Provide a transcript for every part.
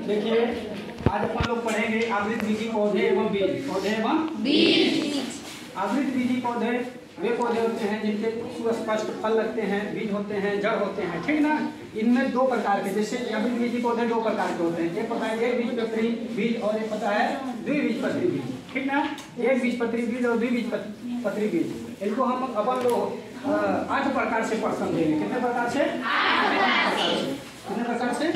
देखिए आज अपन लोग पढ़ेंगे आवृत बीजी पौधे एवं बीज। पौधे एवं बीज। आवृत बीजी पौधे वे पौधे होते हैं जिनके सुस्पष्ट फल लगते हैं, बीज होते हैं, जड़ होते हैं, ठीक ना। इनमें दो प्रकार के, जैसे आवृत बीजी पौधे दो प्रकार के होते हैं। एक पता है एक बीजपत्री बीज और एक पता है द्विबीजपत्री बीज, ठीक ना। एक बीजपत्री बीज और द्विबीजपत्री बीज, इनको हम अपन लोग 8 प्रकार से पढ़ समझेंगे। कितने प्रकार से? कितने प्रकार से?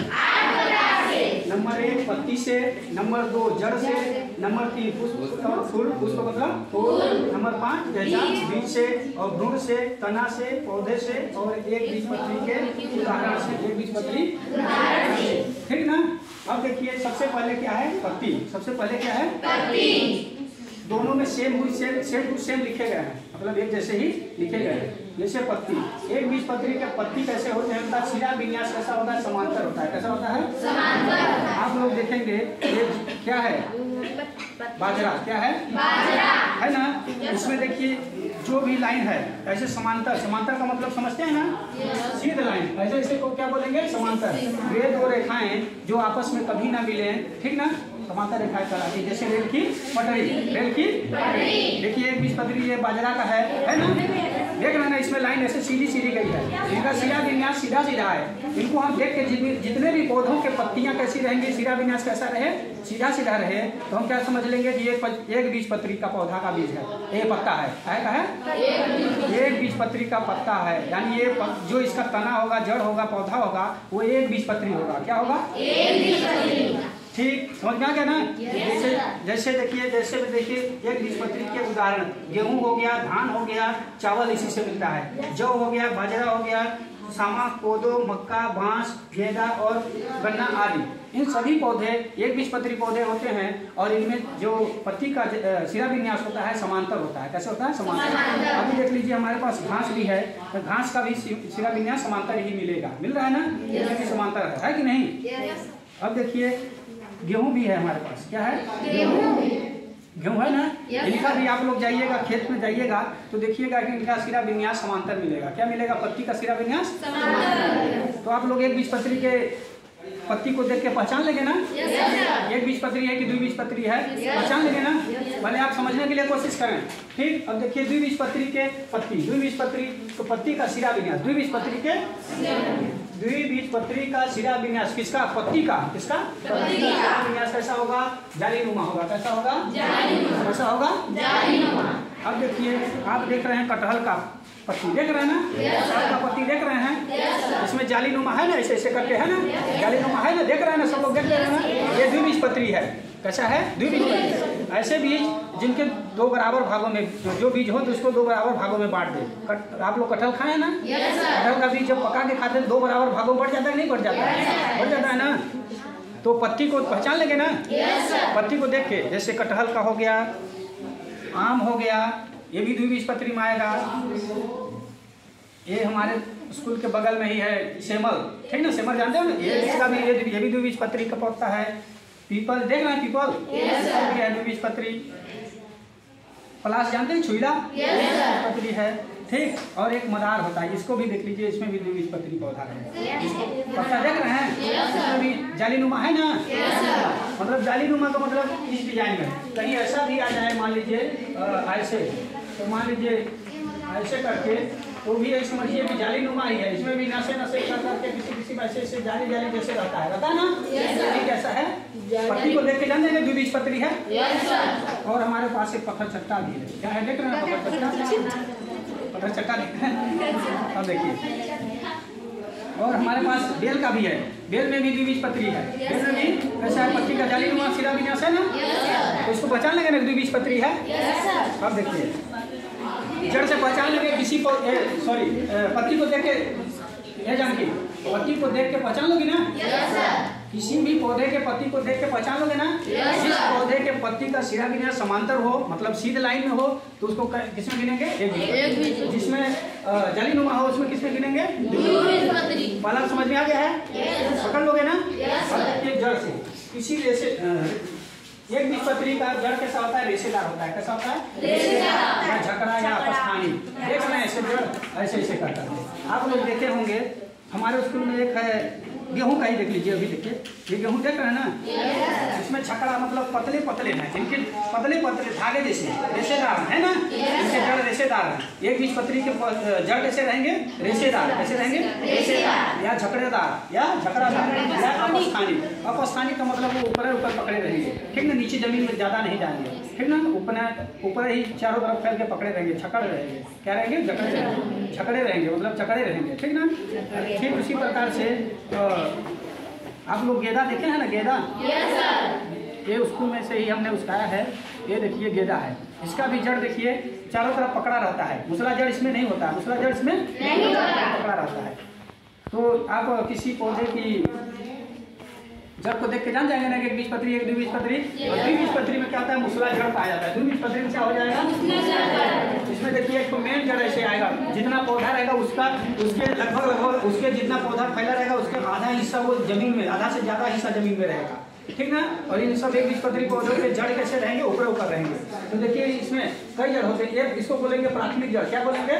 नंबर 1 पत्ती से, नंबर 2 जड़ से, नंबर 3 पुष्प और फूल, पुष्प मतलब फूल, नंबर 5 जैसा बीज से और भ्रूण से, तना से, पौधे से और एक बीजपत्री के उदाहरण से, एक बीजपत्री, ठीक ना। अब देखिए सबसे पहले क्या है? पत्ती। सबसे पहले क्या है? पत्ती। दोनों में सेम टू सेम लिखे गए हैं, मतलब एक जैसे ही लिखे गए हैं। जैसे पत्ती, एक बीजपत्री के पत्ती कैसे होते हैं, उनका शिरा विन्यास कैसा होता है? समांतर होता है। कैसा होता है? समांतर। आप लोग देखेंगे ये क्या है? बाजरा। क्या है? बाजरा है ना। इसमें देखिए जो भी लाइन है ऐसे समांतर, समांतर का मतलब समझते हैं ना, सीधी लाइन, ऐसे इसे को क्या बोलेंगे? समांतर। वे दो रेखाएं जो आपस में कभी ना मिले, ठीक ना, समांतर रेखाएं कहलाती है। जैसे रेल की पटरी, रेल की पटरी। देखिए एक बीजपत्री ये बाजरा का है ना। देख रहे ना, इसमें लाइन ऐसे सीधी सीधी गई है, इनका शिरा विन्यास सीधा सीधा है। इनको हम देख के जितने भी पौधों के पत्तियां कैसी रहेंगी, शिरा विन्यास कैसा रहे, सीधा सीधा रहे, तो हम क्या समझ लेंगे कि ये एक बीजपत्री का पौधा का बीज है, ये पत्ता है। का है एक बीजपत्री का पत्ता है, यानी ये जो इसका तना होगा, जड़ होगा, पौधा होगा, वो एक बीजपत्री होगा। क्या होगा? एक बीजपत्री। ठीक, समझ में आ गया ना। जैसे देखिए एक बीजपत्री के उदाहरण, गेहूं हो गया, धान हो गया, चावल इसी से मिलता है, जौ हो गया, बाजरा हो गया, सामा, कोदो, मक्का, बांस, गेंदा और गन्ना आदि। इन सभी पौधे एक बीजपत्री पौधे होते हैं और इनमें जो पत्ती का शिरा विन्यास होता है समांतर होता है। कैसे होता है? समांतर। अभी देख लीजिए हमारे पास घास भी है, तो घास का भी शिरा विन्यास समांतर ही मिलेगा, मिल रहा है ना, समांतर है कि नहीं। अब देखिए गेहूं भी है हमारे पास। क्या है? गेहूं है ना। इनका भी आप लोग जाइएगा, खेत में जाइएगा तो देखिएगा कि इनका शिरा विन्यास समांतर मिलेगा। क्या मिलेगा? पत्ती का शिरा विन्यास समांतर। तो आप लोग एक बीजपत्री के पत्ती को देख के पहचान लेंगे ना, एक बीजपत्री है कि द्विबीजपत्री है, पहचान लेंगे ना। भले आप समझने के लिए कोशिश करें, ठीक। अब देखिए द्विबीजपत्री के पत्ती, द्विबीजपत्री तो पत्ती का शिरा विन्यास, द्विबीजपत्री का शिरा विन्यास किसका? पत्ती का। किसका? पत्ती का शिरा विन्यास कैसा होगा? जालीनुमा होगा। कैसा होगा? जालीनुमा। कैसा होगा? जालीनुमा। अब देखिए आप देख रहे हैं कटहल का पत्ती, देख रहे हैं ना, कटहल का पत्ती देख रहे हैं, इसमें जालीनुमा है ना, ऐसे ऐसे करके है ना, जालीनुमा है ना, देख रहे हैं ना, सब लोग देख रहे हैं ना। ये द्विबीजपत्री है। कैसा है? द्विबीजपत्री। ऐसे बीज जिनके 2 बराबर भागों में, जो बीज हो तो उसको 2 बराबर भागों में बांट दे। आप लोग कटहल खाए ना, कटहल का बीज जब पका के खाते हैं 2 बराबर भागों में बढ़ जाता है, नहीं बढ़ जाता है? बढ़ जाता है ना। तो पत्ती को पहचान लेंगे ना, पत्ती को देख के, जैसे कटहल का हो गया, आम हो गया, ये भी द्विबीजपत्री में आएगा। ये हमारे स्कूल के बगल में ही है सेमल, ठीक ना, सेमल जानते हो ना, इसका भी ये भी द्विबीजपत्री का पौधा है। पीपल देख रहे हैं, पीपल भी है द्विबीजपत्री। पलाश जानते हैं, छुईला द्विबीजपत्री है, ठीक। और एक मदार होता है, इसको भी देख लीजिए, इसमें भी द्विबीजपत्री पौधा है। पत्ता देख रहे हैं, इसमें भी जालीनुमा है ना, मतलब जालीनुमा का मतलब इस डिजाइन में कहीं ऐसा भी आ जाए, मान लीजिए ऐसे, तो मान लीजिए ऐसे करके, तो भी एक समझिए कि जालीनुमा ही है। इसमें भी नशे नशे कर करके किसी ऐसे जाली जैसे रहता है ना। ये कैसा है? पत्ती को देख के जान देंगे द्विबीजपत्री है। और हमारे पास एक पत्थर चट्टा भी है। क्या है? देख रहे हैं पत्थर चट्टा देख रहे हैं। अब देखिए, और हमारे पास बेल का भी है, बेल में भी द्विबीजपत्री है। बेल में भी कैसा है? पत्ती का जालीनुमा शिरा विन्यास है ना, तो इसको पहचान लेंगे ना, द्विबीजपत्री है। अब देखिए जड़ से पहचान लेंगे किसी को, पत्ती को देख के, ये जानकी पत्ती को देख के पहचान लोगे ना, किसी भी पौधे के पत्ती को देख के पहचान लोगे ना। जिस पौधे के पत्ती का शिरा विन्यास समांतर हो, मतलब सीधी लाइन में हो, तो उसको किसमें गिनेंगे? एक बीजपत्री। जिसमें जालीनुमा हो उसमें किसमें गिनेंगे? द्विबीजपत्री। पहला समझ में आ गया है? पकड़ लोगे ना। जड़ से इसीलिए एक बीजपत्री का जड़ कैसा होता है? रेशेदार होता है। कैसा होता है? रेशेदार या झकड़ा या अपस्थानी। देख रहे हैं ऐसे जड़ ऐसे ऐसे करता है। आप लोग देखे होंगे हमारे स्कूल में एक है गेहूं का ही, देख लीजिए अभी देखिए ये गेहूं देख रहे हैं ना, इसमें छकड़ा मतलब पतले पतले हैं, जिनके पतले पतले धागे जैसे रेशेदार है ना, इनके जड़ रेशेदार है। एक बीजपत्री के जड़ कैसे रहेंगे? रेशेदार। कैसे रहेंगे? रेशेदार या झकड़ेदार या झकड़ादार या अपस्थानी। अपस्थानी का मतलब वो ऊपर ऊपर पकड़े रहेंगे, ठीक ना, नीचे जमीन में ज्यादा नहीं जाएंगे, ठीक ना, ऊपर ही चारों तरफ फैल के पकड़े रहेंगे, छकड़ रहेंगे। क्या रहेंगे? झकड़े रहेंगे, छकड़े रहेंगे मतलब चकड़े रहेंगे, ठीक ना। ठीक उसी प्रकार से आप लोग गेंदा देखे हैं ना, गेंदा? Yes sir. ये स्कूल में से ही हमने उसकाया है। ये देखिए गेंदा है, इसका भी जड़ देखिए चारों तरफ पकड़ा रहता है, मुसला जड़ इसमें नहीं होता है, मुसला जड़ इसमें नहीं होता, पकड़ा रहता है। तो आप किसी पौधे की जड़ को देख के जान जाएंगे ना कि एक बीजपत्री एक द्विबीजपत्री। और द्विबीजपत्री में क्या होता है? मुसला जड़ पाया जाता है। द्विबीजपत्री में क्या हो जाएगा? इसमें देखिए एक मेन जड़ ऐसे आएगा, जितना पौधा रहेगा उसका उसके लगभग उसके जितना पौधा फैला रहेगा उसके आधा हिस्सा वो जमीन में, आधा से ज्यादा हिस्सा जमीन में रहेगा, ठीक ना। और इन सब एक बीजपत्री पौधों के जड़ कैसे रहेंगे? ऊपर ऊपर रहेंगे। तो देखिए इसमें कई जड़ होते हैं। एक इसको बोलेंगे प्राथमिक जड़। क्या बोलेंगे?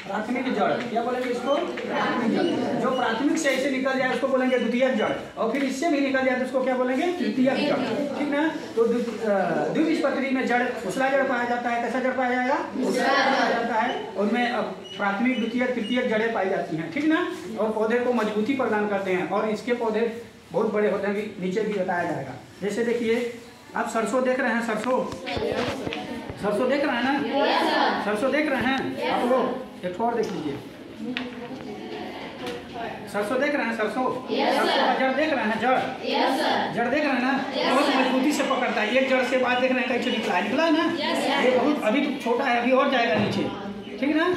प्राथमिक जड़। क्या बोलेंगे इसको? प्राथमिक जड़। जो प्राथमिक से ऐसे निकल जाए उसको बोलेंगे द्वितीयक जड़, और फिर इससे भी निकल जाए तो उसको क्या बोलेंगे? तृतीयक जड़, ठीक ना। तो द्विबीजपत्री में जड़ उसला जड़ पाया जाता है। कैसा जड़ पाया जाएगा? उसला जड़ पाया जाता है। उनमें प्राथमिक द्वितीयक तृतीयक जड़ें पाई जाती हैं, ठीक ना, और पौधे को मजबूती प्रदान करते हैं। और इसके पौधे बहुत बड़े होते हैं, नीचे भी बताया जाएगा। जैसे देखिए आप सरसों देख रहे हैं, सरसों देख रहे हैं ना, सरसों देख रहे हैं आप लोग। एक और देख लीजिए, सरसों देख रहे हैं, सरसों का जड़ देख रहे हैं, जड़ देख रहे हैं ना, बहुत मजबूती से पकड़ता है। एक जड़ से बात देख रहे हैं कहीं निकला है ना, ये बहुत अभी तो छोटा है, अभी और जाएगा नीचे, ठीक ना।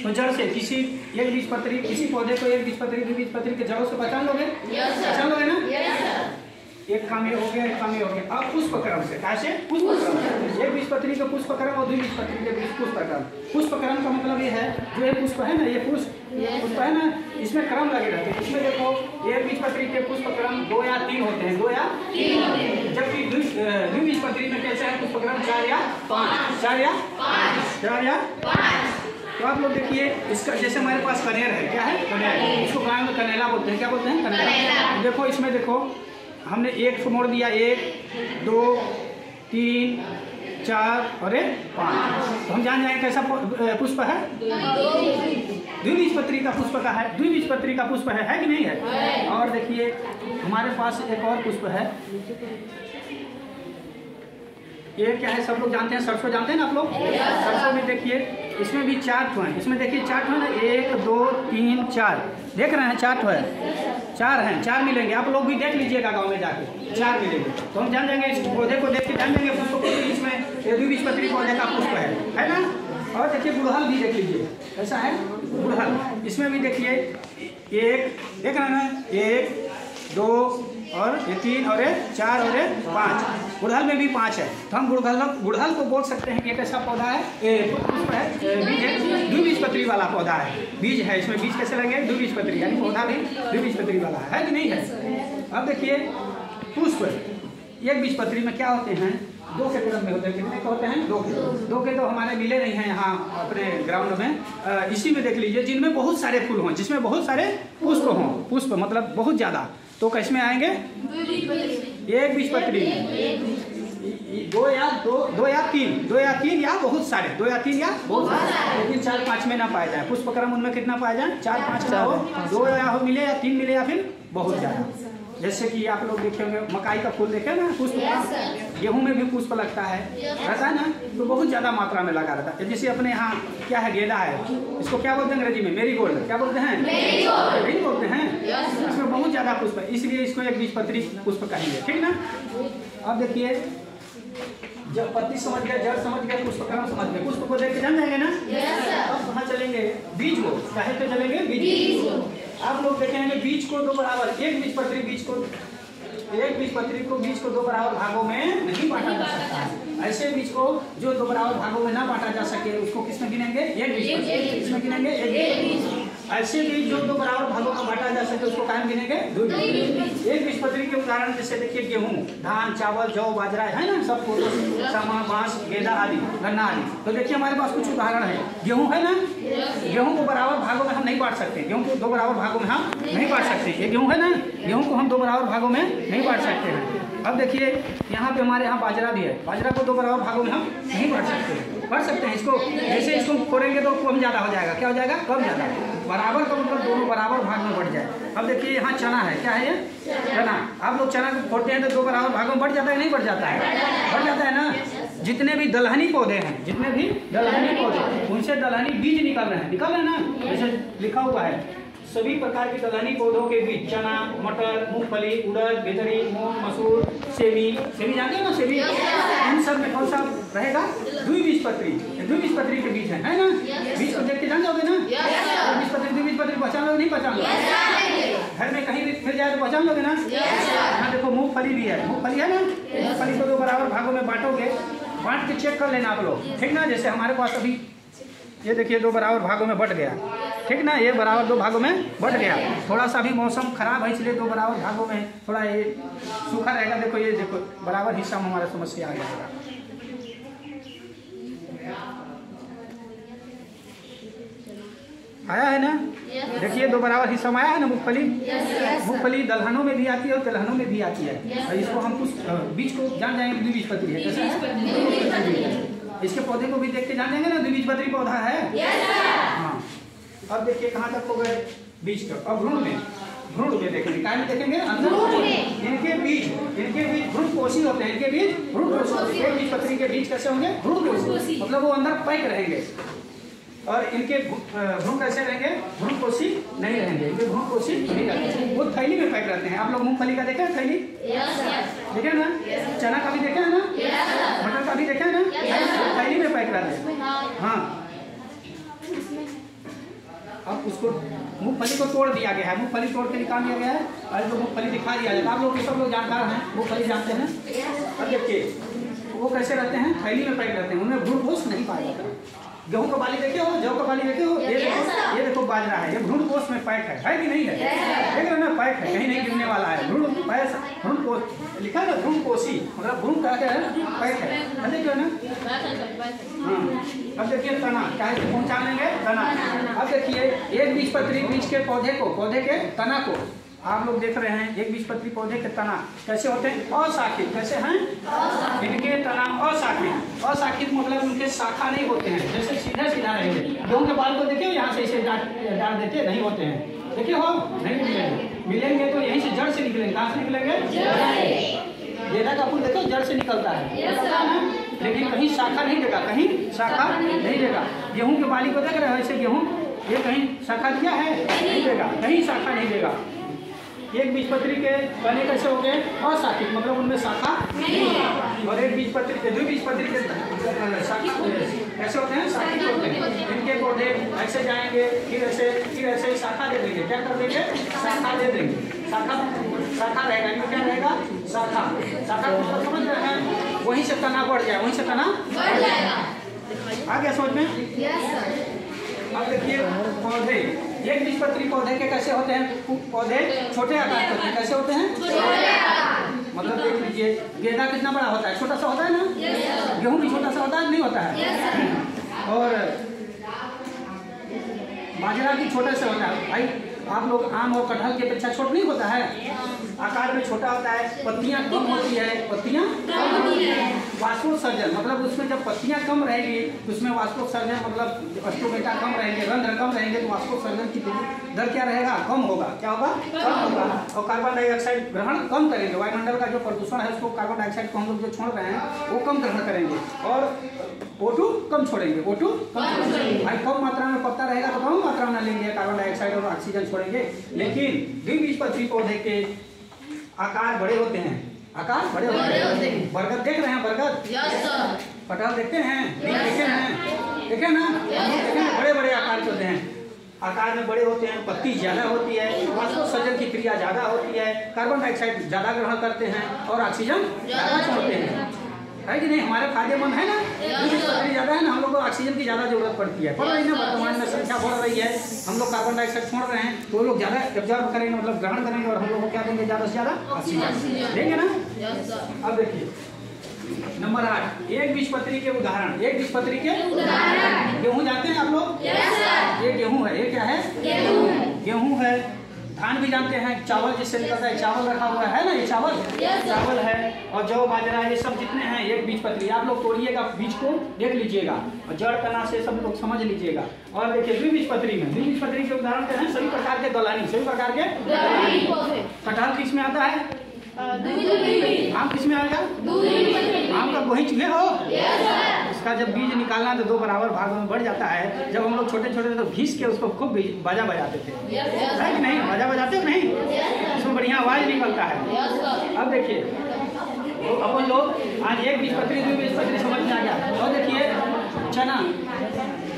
तो जड़ से किसी एक बीजपत्री, किसी पौधे को एक बीजपत्री द्विबीजपत्री के जड़ों से पहचान लोगे? पहचान लोगे ना। एक काम ये हो गया, एक काम ये हो गया। अब पुष्पक्रम से कैसे? पुष्पक्रम, एक बीजपत्री का पुष्पक्रम और द्विबीजपत्री के बीच पुष्पक्रम। पुष्पक्रम का मतलब ये है, जो ये पुष्प है ना, ये पुष्प है ना, इसमें क्रम लगे रहते हैं। इसमें देखो एक बीजपत्री के पुष्पक्रम 2 या 3 होते हैं, 2 या 3 होते हैं, जबकि द्विबीजपत्री में कैसे है पुष्पक्रम? 4 या 5, 4 या 5। तो आप लोग देखिए इसका, जैसे हमारे पास कनेर है, क्या है? कनेर। इसको गाँव में कनेला बोलते हैं। क्या बोलते हैं? कनेला। देखो इसमें देखो हमने एक मोड़ दिया, 1 2 3 4 और 5, तो हम जान जाएंगे कैसा पुष्प है? द्विबीजपत्री का पुष्प का है, द्विबीजपत्री का पुष्प है कि नहीं है? और देखिए हमारे पास एक और पुष्प है, ये क्या है? सब लोग जानते हैं, सरसों जानते हैं ना आप लोग? सरसों में देखिए इसमें भी 4 ठो हैं, इसमें देखिए 4 ठो है ना, 1 2 3 4 देख रहे हैं, 4 ठो है, 4 हैं, 4 मिलेंगे। आप लोग भी देख लीजिएगा गांव में जाके, 4 मिलेंगे तो हम जान जाएंगे, इस पौधे को देख के जान जाएंगे पुष्प को, इसमें द्विबीजपत्री पौधे का पुष्प है ना। और देखिए गुड़हल भी देख लीजिए, कैसा है गुड़हल? इसमें भी देखिए 1 देख रहे हैं, 1 2 और 3 और 4 और 5, गुड़हल में भी 5 है। तो हम गुड़हल को बोल सकते हैं कि कैसा पौधा है? पुष्प है, बीज है, द्विबीजपत्री वाला पौधा है, बीज है, इसमें बीज कैसे लगेंगे? द्विबीजपत्री, यानी पौधा भी द्विबीजपत्री वाला है कि नहीं है? अब देखिए पुष्प एक बीजपत्री में क्या होते हैं? 2 के क्रम में होते हैं। कितने होते हैं? 2 के तो हमारे मिले नहीं हैं यहाँ अपने ग्राउंड में। इसी में देख लीजिए जिनमें बहुत सारे फूल हों, जिसमें बहुत सारे पुष्प हों, पुष्प मतलब बहुत ज़्यादा, तो किस में आएंगे? एक बीजपत्री में 2 या 3 या बहुत सारे, 2 या 3 या बहुत सारे, लेकिन 4 5 में ना पाया जाए। पुष्पक्रम उनमें कितना पाया जाए? 4 5 ना हो, 2 या हो मिले या 3 मिले या फिर बहुत ज़्यादा। जैसे कि आप लोग देखे होंगे मकाई का फूल देखे ना, पुष्प, गेहूं में भी पुष्प लगता है, रहता है ना, तो बहुत ज़्यादा मात्रा में लगा रहता है। जैसे अपने यहाँ क्या है? गेंदा है, इसको क्या बोलते हैं अंग्रेजी में? मेरीगोल्ड। क्या बोलते हैं? मेरीगोल्ड बोलते हैं। इसमें बहुत ज़्यादा पुष्प है, इसलिए इसको एक बीजपत्री पुष्प कहेंगे, ठीक ना। अब देखिए जब पत्ती समझ गए, जड़ समझ गए, पुष्पक्रम समझ गए, पुष्प को देख के जान जाएंगे ना। अब कहाँ चलेंगे? बीज को, काहे पे चलेंगे? बीज को। आप लोग देखेंगे बीज को 2 बराबर, एक बीजपत्री को बीज को 2 बराबर भागों में नहीं बांटा जा सकता है। ऐसे बीज को जो 2 बराबर भागों में ना बांटा जा सके उसको किसमें गिनेंगे? एक बीजपत्री। किसमें गिनेंगे? एक बीज। ऐसे बीज जो दो बराबर भागों में बांटा जा सके उसको कायम गिनेंगे द्विबीजपत्री। एक बीजपत्री के उदाहरण जैसे देखिए गेहूं, धान, चावल, जौ, बाजरा है ना, सब समा, बांस, गेंदा आदि, गन्ना आदि। तो देखिए हमारे पास कुछ उदाहरण है। गेहूं है ना, गेहूं को बराबर भागों में हम नहीं बांट सकते, गेहूं को दो बराबर भागों में हम नहीं बांट सकते। ये गेहूं है ना, गेहूं को हम दो बराबर भागों में नहीं बांट सकते हैं। अब देखिए यहाँ पे हमारे यहाँ बाजरा भी है, बाजरा को दो बराबर भागों में हम नहीं बांट सकते, बांट सकते हैं इसको। जैसे इसको फोड़ेंगे तो कम ज़्यादा हो जाएगा, क्या हो जाएगा, कम ज़्यादा। बराबर का मतलब दोनों बराबर भाग में बढ़ जाए। अब देखिए यहाँ चना है, क्या है ये चना। आप लोग चना को फोड़ते हैं तो दो बराबर भागों में बढ़ जाता है, नहीं बढ़ जाता है, बढ़ जाता है ना। जितने भी दलहनी पौधे हैं, जितने भी दलहनी पौधे, उनसे दलहनी बीज निकल रहे हैं, निकल रहे हैं ना, जैसे लिखा हुआ है सभी प्रकार के दलहनी पौधों के बीज चना, मटर, मूंगफली, उड़द, बेदरी, मूंग, मसूर, सेमी, सेमी जानते हैं ना, सेमी, इन सब में कौन सा रहेगा, द्विबीजपत्री। द्विबीजपत्री के बीज है ना, बीज को देख के जान जाओगे ना, द्विबीजपत्री द्विबीजपत्री पहचान लोगे, नहीं पहचान लोगे, घर में कहीं भी मिल जाए तो पहचान लोगे ना। यहाँ देखो मूंगफली भी है, मूंगफली है ना, मूंगफली को दो बराबर भागों में बांटोगे, बांट के चेक कर लेना आप लोग, ठीक ना। जैसे हमारे पास अभी ये देखिए दो बराबर भागों में बट गया, ठीक ना, ये बराबर दो भागों में बट गया। थोड़ा सा भी मौसम खराब है इसलिए दो बराबर भागों में थोड़ा ये सूखा रहेगा। देखो ये देखो बराबर हिस्सा में हमारा समस्या आ गया। आया है ना, देखिए दो बराबर हिस्सा में आया है ना मूंगफली। मूंगफली दलहनों में भी आती है और तिलहनों में भी आती है। और इसको हम कुछ बीज को जान जाएंगे द्विबीजपत्री है, कैसे इसके पौधे को भी देख के जान जाएंगे ना द्विबीजपत्री पौधा है। हाँ, अब देखिए कहाँ तक हो गए बीज का। अब भ्रूण में देखेंगे, क्या में देखेंगे, अंदर इनके बीज भ्रूणपोषी होते हैं, इनके बीज भ्रूणपोषी। बीजपत्री के बीज कैसे होंगे, भ्रूणपोषी, मतलब वो अंदर पैक रहेंगे। और इनके भ्रूण कैसे रहेंगे, भ्रूणपोषी नहीं रहेंगे, इनके भ्रूणपोषी नहीं रहते, वो थैली में पैक रहते हैं। आप लोग मूंगफली का देखे हैं थैली, देखे ना, चना का भी देखा है ना, मटर का भी देखा है ना, थैली में पैक रहते हैं। हाँ, अब उसको मूंगफली को तोड़ दिया गया है, मूंगफली तोड़ के निकाल दिया गया है और जो मूंगफली दिखा दिया जाता है। आप लोग सब लोग जानकार हैं, मूंगफली जानते हैं। अब देखिए वो कैसे रहते हैं, थैली में पैक रहते हैं, उनमें भ्रूणपोष नहीं पाया जाता। गेहूं का बाली देखे हो, जौ का बाली देखे हो, ये देखो बाजरा है, ये भ्रूणपोष में पैक है कि नहीं है, देख रहे ना, पैक है, कहीं नहीं गिरने वाला है। भ्रूणपोष लिखा है, भ्रूणपोषी मतलब भ्रूण क्या है, पैक है, देखिए ना। हाँ, अब देखिए तना, क्या है, पहुंचा लेंगे तना। अब देखिए एक बीजपत्री बीज के पौधे के तना को आप लोग देख रहे हैं, एक बीजपत्री पौधे के तना कैसे होते हैं, अशाखित। कैसे हैं, इनके तना अशाखित। अशाखित मतलब उनके शाखा नहीं होते हैं, जैसे सीधा सीधा रहेंगे। गेहूं के बाल को देखिए, यहाँ से इसे डाल देते नहीं होते हैं, देखिए हो नहीं मिलेंगे तो यहीं से जड़ से निकलेंगे। कहाँ से निकलेंगे, गेंदा का फूल देखो जड़ से निकलता है, लेकिन कहीं शाखा नहीं देगा, कहीं शाखा नहीं देगा। गेहूं के बाली को देख रहे हो, ऐसे गेहूं ये कहीं शाखा दिया है, नहीं देगा, कहीं शाखा नहीं देगा। एक बीजपत्री के तने कैसे हो गए, अशाखित मतलब उनमें शाखा नहीं है। और एक बीजपत्री के द्विबीजपत्री के कैसे होते हैं, शाखित होते हैं। इनके पौधे ऐसे जाएंगे, फिर ऐसे शाखा दे देंगे, क्या कर देंगे, शाखा दे देंगे। शाखा रहेगा, इनमें क्या रहेगा, शाखा मतलब समझ रहे हैं, वहीं से तना बढ़ जाए, वहीं से तना बढ़ जाएगा। आ गया समझ में। अब देखिए पौधे, एक बीजपत्री पौधे के कैसे होते हैं, पौधे छोटे आकार के होते हैं, कैसे होते हैं, मतलब देख लीजिए गेंदा कितना बड़ा होता है, छोटा सा होता है ना, गेहूं भी छोटा सा होता है, नहीं होता है, और बाजरा भी छोटे से होता है। भाई आप लोग आम और कटहल की अपेक्षा छोटा नहीं होता है, आकार में छोटा होता है, पत्तियां कम होती है, पत्तियां वाष्पोत्सर्जन मतलब उसमें जब पत्तियां कम रहेगी तो उसमें वाष्पोत्सर्जन मतलब स्टोमेटा कम रहेंगे, रंध्र कम रहेंगे, तो वाष्पोत्सर्जन की दर क्या रहेगा, कम होगा। क्या होगा, कम होगा। और कार्बन डाइऑक्साइड ग्रहण कम करेंगे, वायुमंडल का जो प्रदूषण है उसको, कार्बन डाइऑक्साइड को हम लोग जो छोड़ रहे हैं वो कम ग्रहण करेंगे, और O2 कम छोड़ेंगे, O2 कम छोड़ेंगे। भाई कम मात्रा में पत्ता रहेगा तो कम मात्रा में लेंगे, कार्बन डाइऑक्साइड और ऑक्सीजन छोड़ेंगे। लेकिन द्विबीजपत्री पौधे के आकार बड़े होते हैं, आकार बड़े होते हैं। बरगद देख रहे हैं, बरगद, कटहल देखते हैं, देखे ना, बड़े बड़े आकार के होते हैं, आकार में बड़े होते हैं, पत्ती ज्यादा होती है, वाष्पोत्सर्जन की क्रिया ज्यादा होती है, कार्बन डाइऑक्साइड ज्यादा ग्रहण करते हैं और ऑक्सीजन ज्यादा छोड़ते हैं। है कि नहीं? हमारे फायदेमंद है ना? द्विबीजपत्री ज्यादा है ना, हम लोग को ऑक्सीजन की ज्यादा जरूरत पड़ती है। पड़ रही ना, वर्तमान में संख्या बढ़ रही है, हम लोग कार्बन डाइऑक्साइड छोड़ रहे हैं, तो वो लोग ज्यादा एब्जॉर्ब करेंगे, मतलब ग्रहण करेंगे, और हम लोग को क्या देंगे? ज्यादा से ज्यादा ऑक्सीजन देंगे ना। अब देखिए नंबर 8, एक बीजपत्री के उदाहरण। एक बीजपत्री के उदाहरण, गेहूं जानते हैं आप लोग? ये गेहूं है। ये क्या है? गेहूं है। धान भी जानते हैं, चावल जिससे निकलता है, चावल रखा हुआ है ना, ये चावल चावल है। और जौ बाजरा ये सब जितने हैं एक बीजपत्री। आप लोग तोड़िएगा, बीज को देख लीजिएगा और जड़ तना से सब लोग समझ लीजिएगा। और देखिए द्विबीजपत्री में, द्विबीजपत्री के उदाहरण क्या है? सभी प्रकार के दलहनी, सभी प्रकार के। कटहल किस में आता है? आम किस में आएगा? आम का गोही चूहे हो। इसका जब बीज निकालना तो 2 बराबर भागों में बढ़ जाता है। जब हम लोग छोटे छोटे तो घीस के उसको खूब बाजा बजाते थे, है कि नहीं? बाजा बजाते हो नहीं? उसमें बढ़िया आवाज निकलता है। अब देखिए तो अपन लोग आज एक बीजपत्री द्विबीजपत्री समझ में आ गया। और देखिए चना,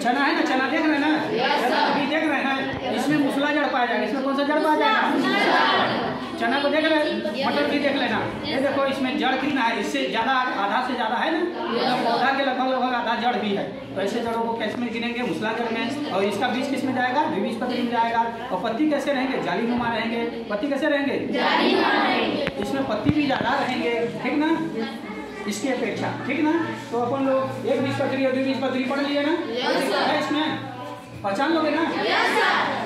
चना है ना, चना देख रहे हैं ना, चना अभी देख रहे हैं, इसमें मूसला जड़ पाया जाएगा। इसमें कौन सा जड़ पाया जाएगा? चना को देख रहे हैं, मटर भी देख लेना। ये देखो इसमें जड़ कितना है? इससे ज्यादा, आधा से ज्यादा है ना, मतलब पौधा के लगभग आधा जड़ भी है। तो ऐसे जड़ों को कैसे में गिनेंगे? मूसला जड़ में। और इसका बीज किस में जाएगा? द्विबीजपत्री में जाएगा। और पत्ती कैसे रहेंगे? जालीनुमा रहेंगे। पत्ती कैसे रहेंगे? इसमें पत्ती भी ज्यादा रहेंगे, ठीक ना, इसकी अपेक्षा, ठीक ना। तो अपन लोग एक बीजपत्री और द्विबीजपत्री पढ़ लिए ना? है इसमें पहचान लोगे ना?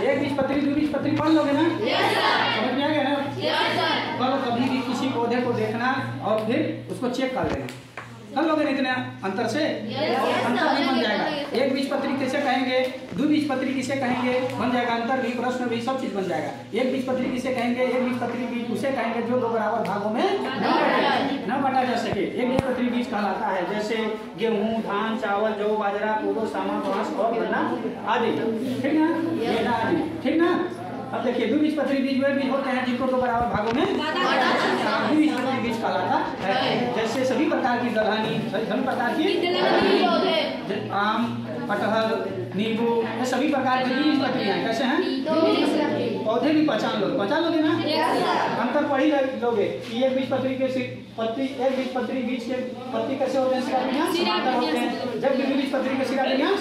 एक बीजपत्री द्विबीजपत्री पढ़ लोगे ना? समझ में आ गया ना? कल कभी भी किसी पौधे को देखना और फिर उसको चेक कर लेना, कर लोगे ना इतने अंतर से? अंतर भी बन जाएगा। एक बीजपत्री किसे कहेंगे? द्विबीजपत्री किसे कहेंगे? बन जाएगा अंतर भी, प्रश्न भी, सब चीज बन जाएगा। एक बीजपत्री किसे कहेंगे? एक बीजपत्री बीज उसे कहेंगे जो 2 बराबर भागों में न बांटा जा सके। एक बीजपत्री बीज कहलाता है जैसे गेहूं, धान, चावल, जौ, बाजरा, कोदो, सामा, बांस और गन्ना आदि, ठीक ना, गेंदा आदि, ठीक ना। अब देखिए द्विबीजपत्री बीज वे बीज होते हैं जिनको 2 बराबर भागों में द्विबीजपत्री बीज कहलाता है। जैसे सभी प्रकार की दलहनी, सभी प्रकार की आम, कटहल, नींबू, ये सभी प्रकार की द्विबीजपत्री हैं। कैसे हैं? पौधे भी पहचान लोगे ना? अंतर पढ़ ही लोगे कि एक बीजपत्री के पत्ती, एक बीजपत्री बीज के पत्ती कैसे होते हैं? शिराविन्यास समांतर होते हैं, जबकि द्विबीजपत्री के शिराविन्यास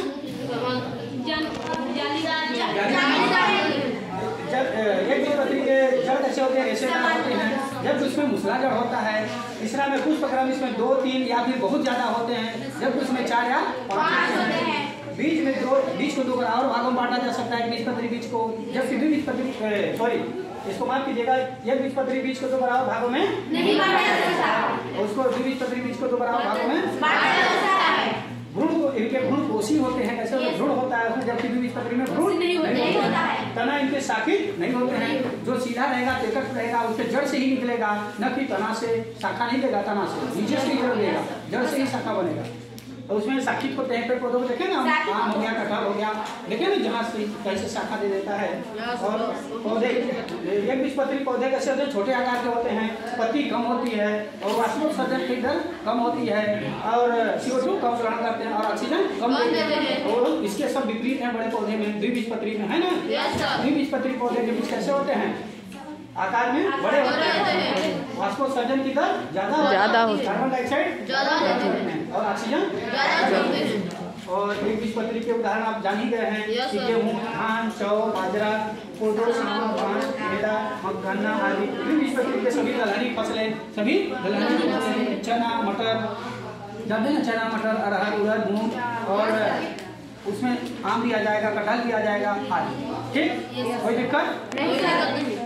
एक बीजपत्री के जड़ कैसे होते हैं? रेशेदार होते हैं, जब उसमें मूसला जड़ होता है। तीसरा में पुष्पक्रम, इसमें 2, 3 या फिर बहुत ज्यादा होते हैं, जब उसमें 4 या 5 होते हैं। बीज में बीज को 2 बराबर भागों में बांटा जा सकता है बीजपत्री बीज को, जबकि द्विबीजपत्री सॉरी इसको माफ कीजिएगा, एक बीजपत्री बीज को 2 बराबर भागों में नहीं बांटा जा सकता, उसको द्विबीजपत्री बीज को 2 बराबर भागों में बांटा जा सकता है। भ्रूण को, इनके भ्रूण कोशी होते हैं, कैसे भ्रूण होता है उसमें, जबकि द्विबीजपत्री में भ्रूण नहीं होता है। तना इनके शाखित नहीं होते हैं, जो सीधा रहेगा, तेकट रहेगा, उसके जड़ से ही निकलेगा, न कि तना से। शाखा नहीं देगा, तना से नीचे से ही जड़ देगा, जड़ से ही शाखा बनेगा। तो उसमें शाखित होते हैं। पेड़ पौधों को देखे ना, आम हो गया, कटहल हो गया, देखे ना जहाँ से कैसे शाखा दे देता है। और पौधे, एक बीजपत्री पौधे कैसे होते हैं? छोटे आकार के होते हैं, पत्ती कम होती है और वाष्पोत्सर्जन की दर कम होती है, और CO2 कम ग्रहण करते हैं और ऑक्सीजन कम देते हैं। और इसके सब विपरीत है बड़े पौधे में, द्विबीजपत्री में, है ना। द्विबीजपत्री पौधे के बीज कैसे होते हैं? आकार में बड़े होते हैं, वाष्पोत्सर्जन की दर ज्यादा होती है, कार्बन डाइऑक्साइड ज्यादा और ऑक्सीजन ज्यादा। और एक बीजपत्री के उदाहरण आप जान ही गए हैं कि गेहूं, धान, जौ, बाजरा, कोदो, सामा, बांस, मैदा, गन्ना आदि। द्विबीजपत्री के सभी दलहनी फसलें, सभी दलहनी फसलें, चना, मटर, जानते हैं ना, चना, मटर, अरहर, उड़द, मूंग, और उसमें आम भी आ जाएगा, कटहल भी आ जाएगा आदि, ठीक। कोई दिक्कत नहीं।